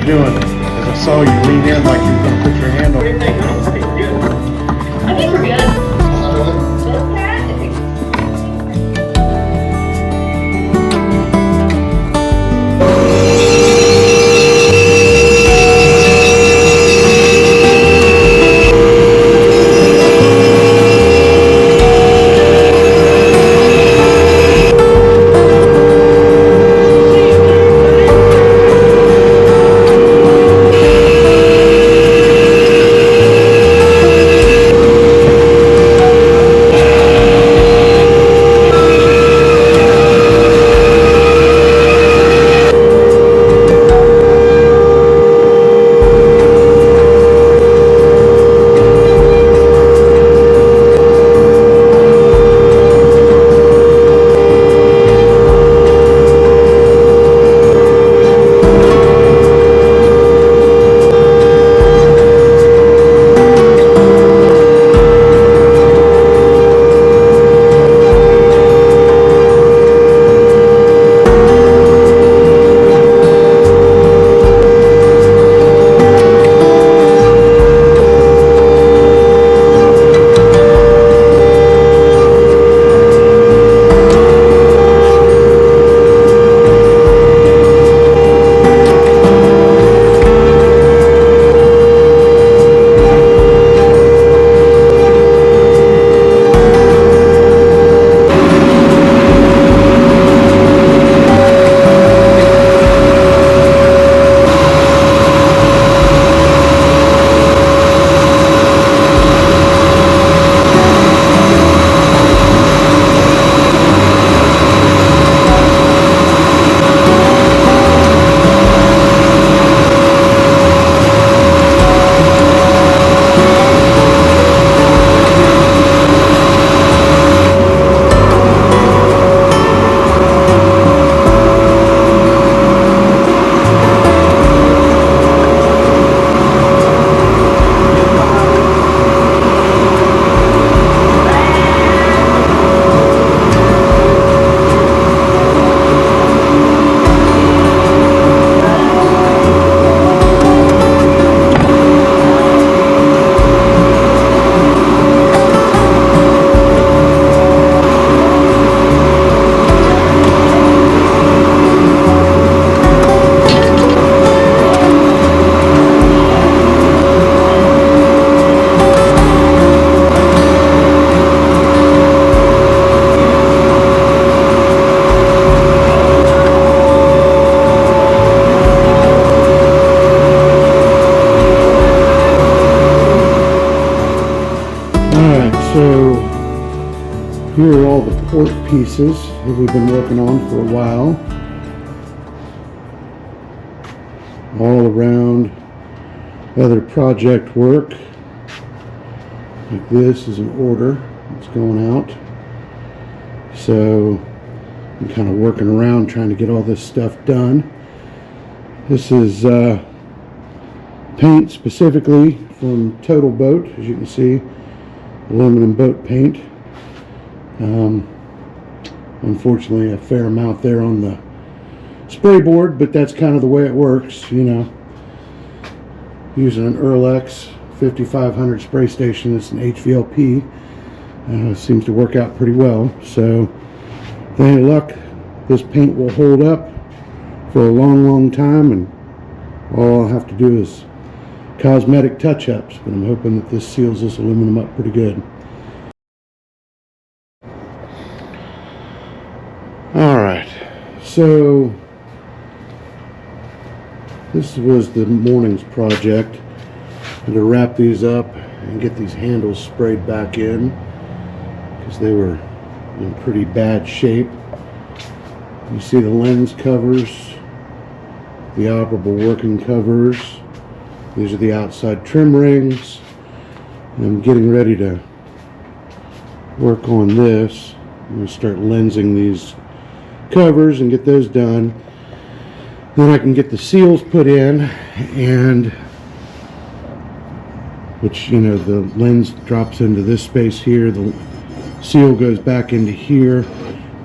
Doing? Because I saw you lean in like you were going to put your hand on. I think we're good. So here are all the port pieces that we've been working on for a while. All around other project work. Like this is an order that's going out. So I'm kind of working around trying to get all this stuff done. This is paint specifically from Total Boat, as you can see. Aluminum boat paint. Unfortunately a fair amount there on the spray board, but that's kind of the way it works, you know. Using an Erlex 5500 spray station. It's an HVLP. Seems to work out pretty well. So with any luck, this paint will hold up for a long time, and all I'll have to do is cosmetic touch-ups, but I'm hoping that this seals this aluminum up pretty good. Alright, so this was the morning's project. And to wrap these up and get these handles sprayed back in, because they were in pretty bad shape. You see the lens covers, the operable working covers. These are the outside trim rings. And I'm getting ready to work on this. I'm going to start lensing these covers and get those done. Then I can get the seals put in, and which, you know, the lens drops into this space here. The seal goes back into here.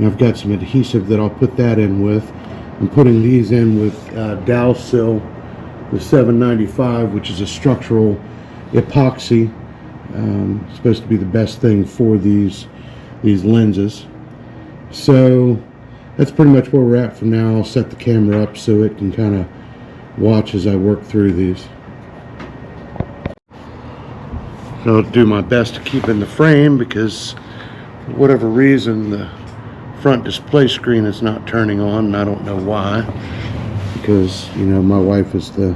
And I've got some adhesive that I'll put that in with. I'm putting these in with Dalsil, the 795, which is a structural epoxy. It's supposed to be the best thing for these lenses. So that's pretty much where we're at for now. I'll set the camera up so it can kind of watch as I work through these. So I'll do my best to keep in the frame because for whatever reason the front display screen is not turning on, and I don't know why, because you know my wife is the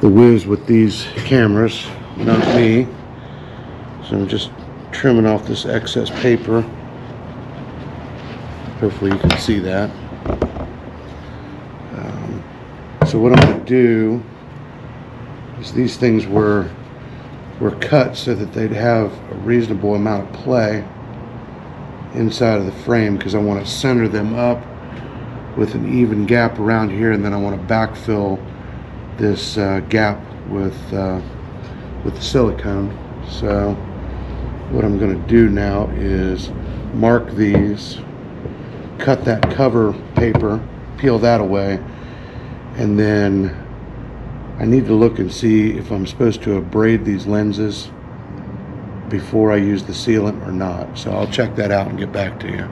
whiz with these cameras, not me. So I'm just trimming off this excess paper. Hopefully you can see that. So what I'm going to do is these things were cut so that they'd have a reasonable amount of play inside of the frame, because I want to center them up with an even gap around here, and then I want to backfill this gap with the silicone. So what I'm going to do now is mark these, cut that cover paper, peel that away, and then I need to look and see if I'm supposed to abrade these lenses before I use the sealant or not. So I'll check that out and get back to you.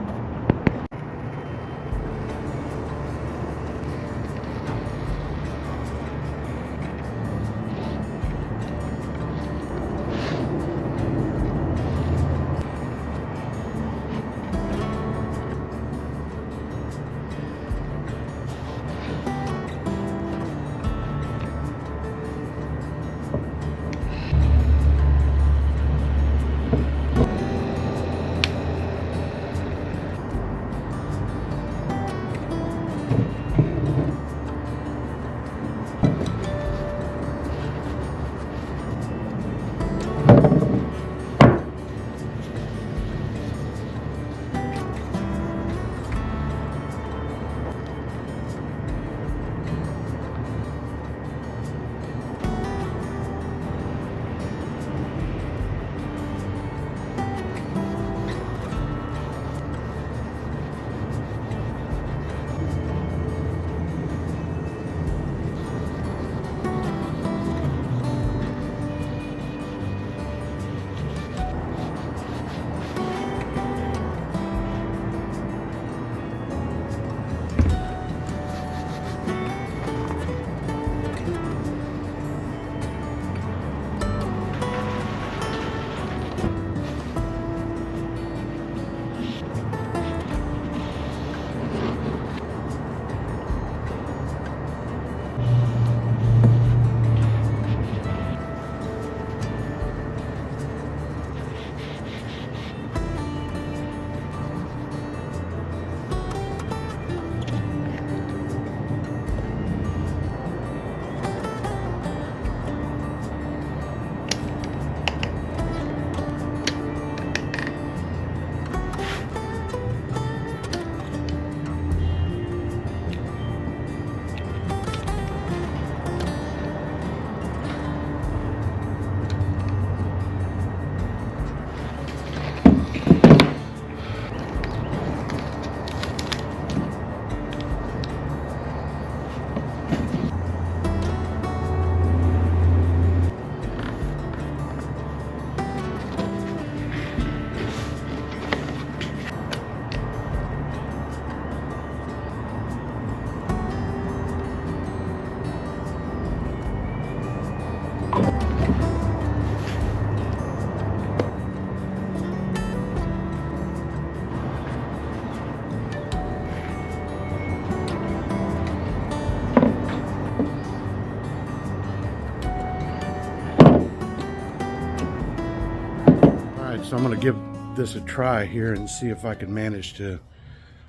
So I'm going to give this a try here and see if I can manage to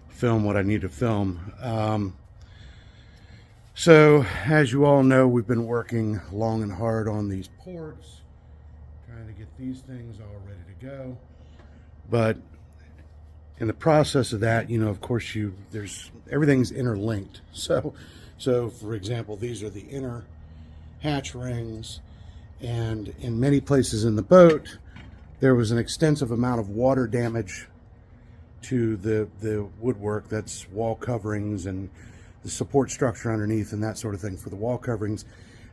film what I need to film. So as you all know, we've been working long and hard on these ports, trying to get these things all ready to go. But in the process of that, you know, of course, everything's interlinked. So for example, these are the inner hatch rings, and in many places in the boat, there was an extensive amount of water damage to the woodwork. That's wall coverings and the support structure underneath and that sort of thing for the wall coverings.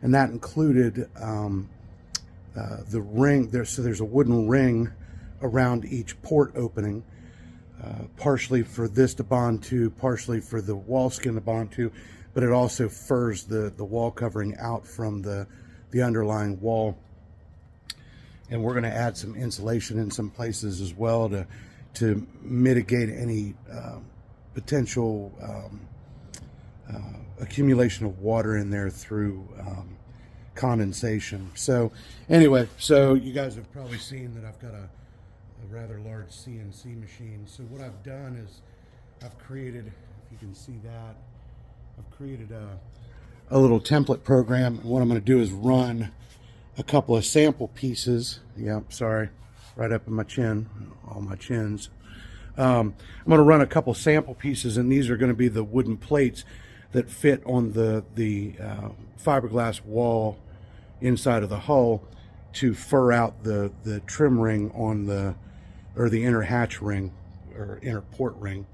And that included the ring. So there's a wooden ring around each port opening, partially for this to bond to, partially for the wall skin to bond to, but it also furs the wall covering out from the underlying wall. And we're going to add some insulation in some places as well to mitigate any potential accumulation of water in there through condensation. So anyway, so you guys have probably seen that I've got a rather large CNC machine. So what I've done is I've created, if you can see that, I've created a little template program. And what I'm going to do is run a couple of sample pieces. Yep, sorry, right up in my chin, all my chins. I'm going to run a couple sample pieces, and these are going to be the wooden plates that fit on the fiberglass wall inside of the hull to fur out the trim ring on the inner hatch ring or inner port ring.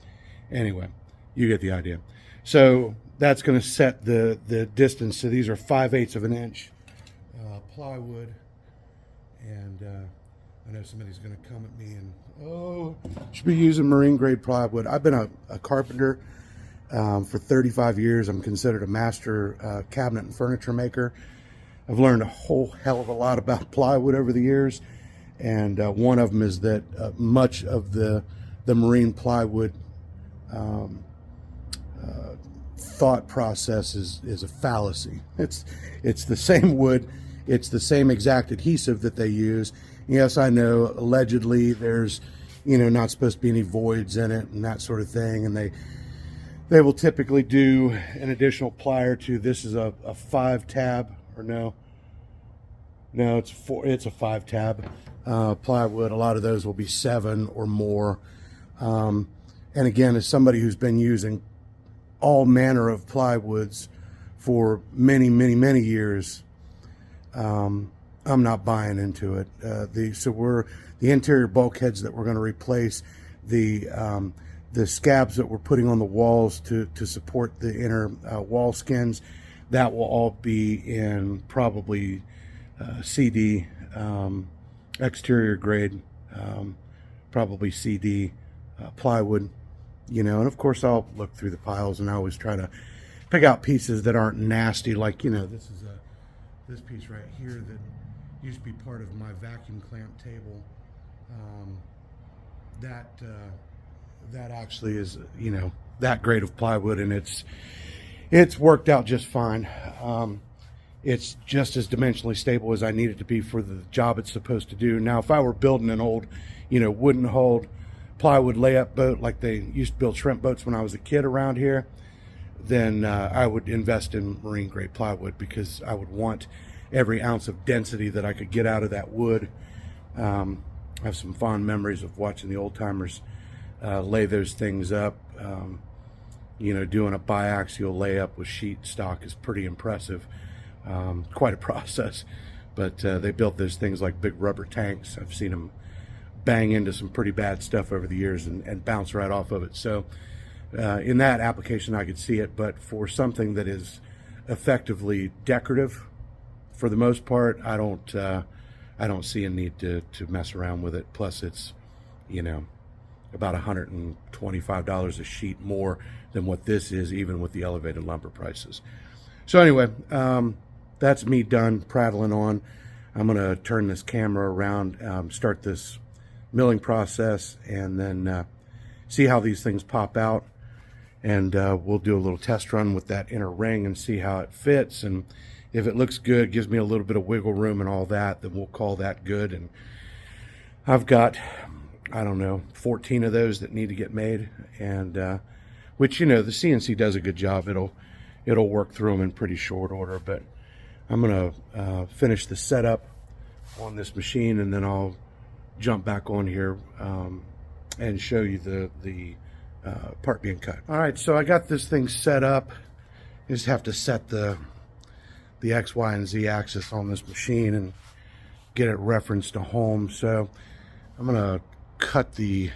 Anyway, you get the idea. So that's going to set the distance. So these are 5/8 of an inch plywood, and I know somebody's going to come at me and should be using marine grade plywood. I've been a carpenter for 35 years. I'm considered a master cabinet and furniture maker. I've learned a whole hell of a lot about plywood over the years, and one of them is that much of the marine plywood thought process is a fallacy. It's the same wood, it's the same exact adhesive that they use. Yes, I know allegedly there's not supposed to be any voids in it and that sort of thing, and they will typically do an additional ply or two. This is a 5-tab, or no, it's a 5-tab plywood. A lot of those will be 7 or more. And again, as somebody who's been using all manner of plywoods for many, many, many years, I'm not buying into it. The interior bulkheads that we're going to replace, the scabs that we're putting on the walls to support the inner wall skins, that will all be in probably CD, exterior grade, probably CD plywood, and of course I'll look through the piles, and I always try to pick out pieces that aren't nasty, like this is this piece right here that used to be part of my vacuum clamp table. That actually is that grade of plywood, and it's worked out just fine. It's just as dimensionally stable as I need it to be for the job it's supposed to do. Now, if I were building an old, wooden hulled plywood layup boat like they used to build shrimp boats when I was a kid around here, then I would invest in marine grade plywood, because I would want every ounce of density that I could get out of that wood. I have some fond memories of watching the old timers lay those things up. Doing a biaxial layup with sheet stock is pretty impressive. Quite a process, but they built those things like big rubber tanks. I've seen them bang into some pretty bad stuff over the years and bounce right off of it. So in that application I could see it, but for something that is effectively decorative, for the most part, I don't see a need to mess around with it. Plus it's about $125 a sheet more than what this is, even with the elevated lumber prices. So anyway, that's me done prattling on. I'm going to turn this camera around, start this milling process, and then see how these things pop out. And we'll do a little test run with that inner ring and see how it fits. And if it looks good, gives me a little bit of wiggle room and all that, then we'll call that good. And I've got, I don't know, 14 of those that need to get made, and which the CNC does a good job. It'll work through them in pretty short order. But I'm gonna finish the setup on this machine, and then I'll jump back on here and show you the part being cut. All right, so I got this thing set up. I just have to set the X, Y, and Z axis on this machine and get it referenced to home. So I'm gonna cut the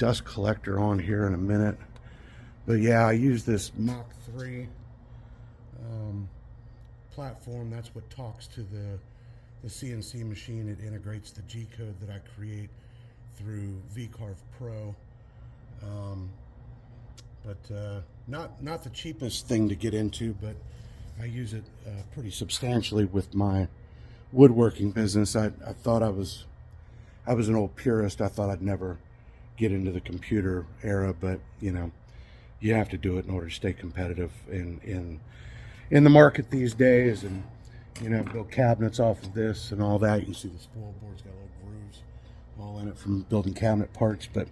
dust collector on here in a minute. But yeah, I use this Mach 3 platform. That's what talks to the CNC machine. It integrates the G code that I create through VCarve Pro. Not the cheapest thing to get into, but I use it pretty substantially with my woodworking business. I thought I was an old purist. I thought I'd never get into the computer era, but you know, you have to do it in order to stay competitive in the market these days. And you know, build cabinets off of this and all that. You can see the spoil board's got little grooves all in it from building cabinet parts. But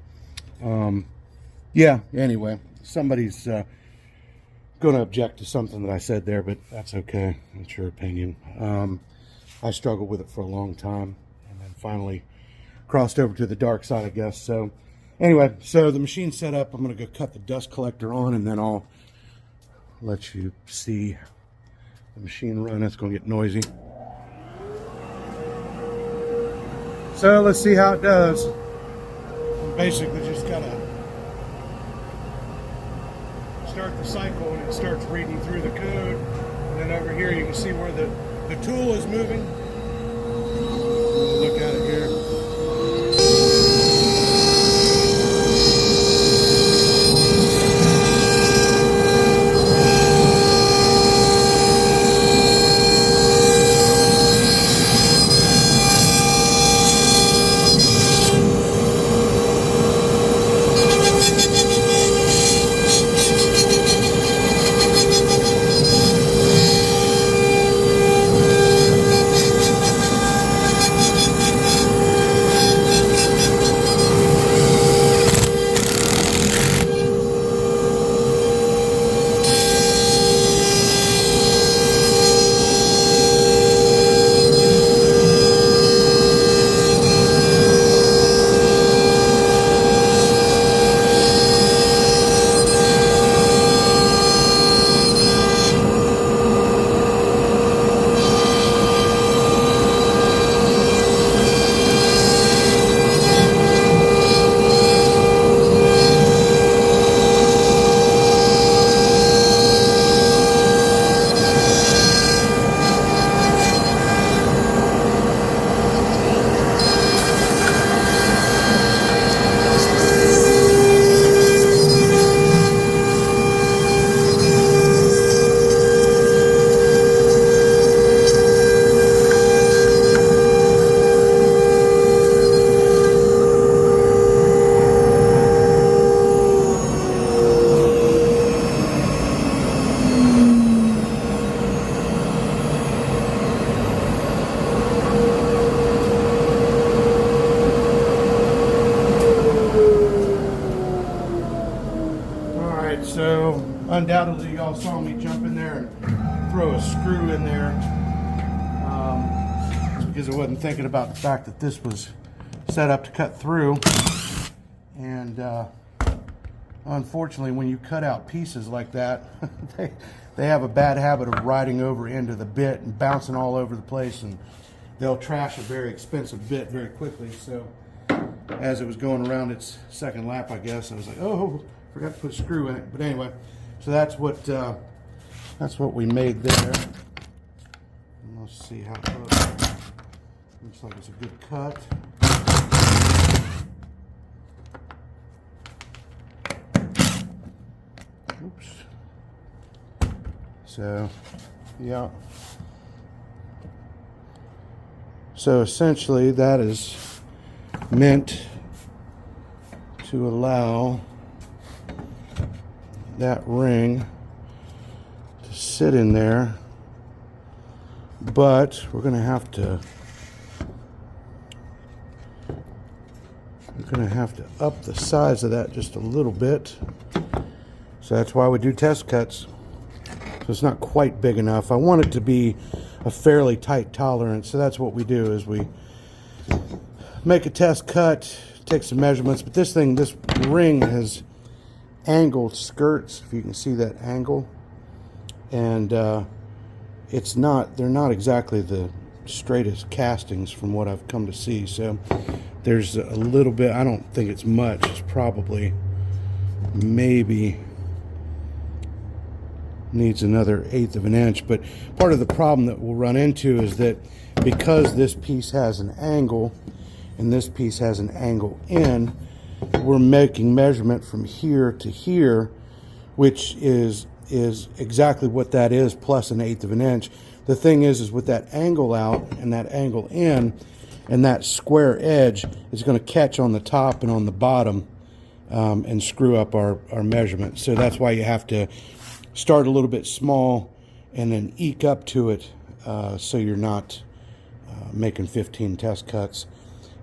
yeah, anyway, somebody's going to object to something that I said there, but that's okay. That's your opinion. I struggled with it for a long time, and then finally crossed over to the dark side, I guess. So anyway, so the machine's set up. I'm going to go cut the dust collector on, and then I'll let you see the machine run. It's going to get noisy. So let's see how it does. Basically just got to start the cycle, and it starts reading through the code. And then over here you can see where the tool is moving. Look at it here. So undoubtedly y'all saw me jump in there and throw a screw in there because I wasn't thinking about the fact that this was set up to cut through. And unfortunately, when you cut out pieces like that, they have a bad habit of riding over into the bit and bouncing all over the place, and they'll trash a very expensive bit very quickly. So as it was going around its second lap, I guess, I was like, oh, forgot to put a screw in it. But anyway, so that's what we made there. And let's see how it looks. Looks like it's a good cut. Oops. So, yeah. So essentially that is meant to allow that ring to sit in there, but we're going to have to up the size of that just a little bit. So that's why we do test cuts. So it's not quite big enough. I want it to be a fairly tight tolerance. So that's what we do, is we make a test cut, take some measurements. But this ring has angled skirts, if you can see that angle, and they're not exactly the straightest castings from what I've come to see. So There's a little bit, I don't think it's much, it's probably maybe needs another 1/8 of an inch. But part of the problem that we'll run into is that because this piece has an angle and this piece has an angle in, we're making measurement from here to here, which is exactly what that is, plus an 1/8 of an inch. The thing is with that angle out and that angle in and that square edge is going to catch on the top and on the bottom and screw up our measurement. So that's why you have to start a little bit small and then eke up to it so you're not making 15 test cuts.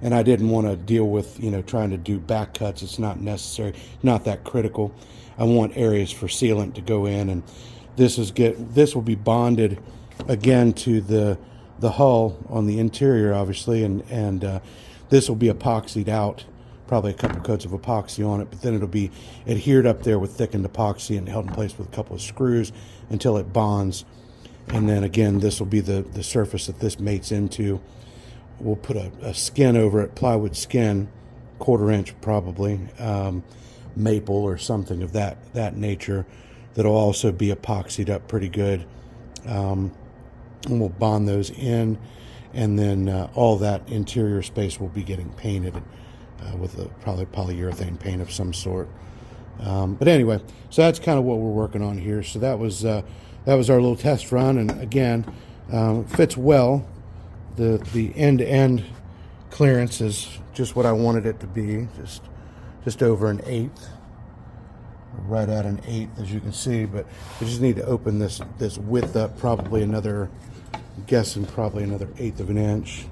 And I didn't want to deal with, trying to do back cuts. It's not necessary, not that critical. I want areas for sealant to go in, and this will be bonded again to the hull on the interior, obviously, and this will be epoxied out, probably a couple coats of epoxy on it, but then it'll be adhered up there with thickened epoxy and held in place with a couple of screws until it bonds. And then again, this will be the surface that this mates into. We'll put a skin over it, plywood skin, 1/4 inch probably, maple or something of that nature, that'll also be epoxied up pretty good. And we'll bond those in, and then all that interior space will be getting painted with probably polyurethane paint of some sort. But anyway, so that's kind of what we're working on here. So that was our little test run, and again, fits well. The end-to-end clearance is just what I wanted it to be, just over an 1/8, right at an 1/8, as you can see. But we just need to open this width up, probably another, I'm guessing probably another 1/8 of an inch,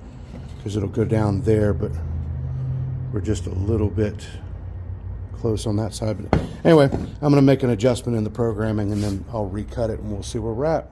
because it'll go down there, but we're just a little bit close on that side. But anyway, I'm going to make an adjustment in the programming, and then I'll recut it, and we'll see where we're at.